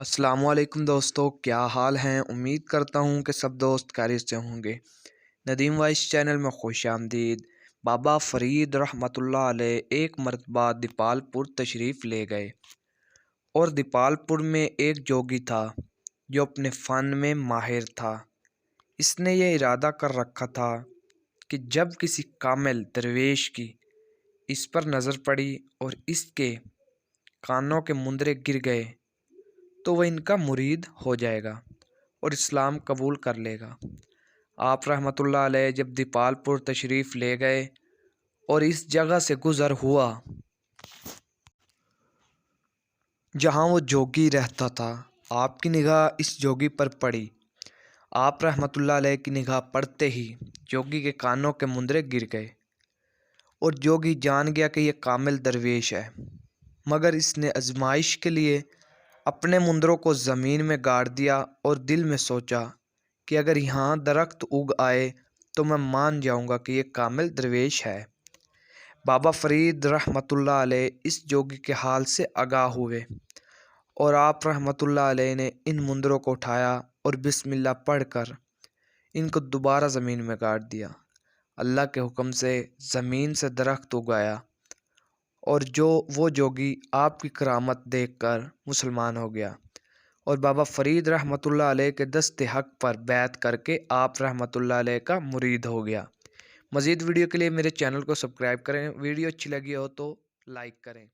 السلام علیکم دوستو، کیا حال ہیں؟ امید کرتا ہوں کہ سب دوست خیریت سے ہوں گے۔ ندیم وائس چینل میں خوش آمدید۔ بابا فرید رحمۃ اللہ علیہ ایک مرتبہ دیپال پور تشریف لے گئے، اور دیپال پور میں ایک جوگی تھا جو اپنے فن میں ماہر تھا۔ اس نے یہ ارادہ کر رکھا تھا کہ جب کسی کامل درویش کی اس پر نظر پڑی اور اس کے کانوں کے مندرے گر گئے تو وہ ان کا مرید ہو جائے گا اور اسلام قبول کر لے گا۔ آپ رحمۃ اللہ علیہ جب دیپال پور تشریف لے گئے اور اس جگہ سے گزر ہوا جہاں وہ جوگی رہتا تھا، آپ کی نگاہ اس جوگی پر پڑی۔ آپ رحمۃ اللہ علیہ کی نگاہ پڑتے ہی جوگی کے کانوں کے مندرے گر گئے، اور جوگی جان گیا کہ یہ کامل درویش ہے، مگر اس نے آزمائش کے لیے اپنے مندروں کو زمین میں گاڑ دیا اور دل میں سوچا کہ اگر یہاں درخت اگ آئے تو میں مان جاؤں گا کہ یہ کامل درویش ہے۔ بابا فرید رحمۃ اللہ علیہ اس جوگی کے حال سے آگاہ ہوئے، اور آپ رحمۃ اللہ علیہ نے ان مندروں کو اٹھایا اور بسم اللہ پڑھ کر ان کو دوبارہ زمین میں گاڑ دیا۔ اللہ کے حکم سے زمین سے درخت اگایا، اور وہ جوگی آپ کی کرامت دیکھ کر مسلمان ہو گیا، اور بابا فرید رحمۃ اللہ علیہ کے دست حق پر بیعت کر کے آپ رحمۃ اللہ علیہ کا مرید ہو گیا۔ مزید ویڈیو کے لیے میرے چینل کو سبسکرائب کریں۔ ویڈیو اچھی لگی ہو تو لائک کریں۔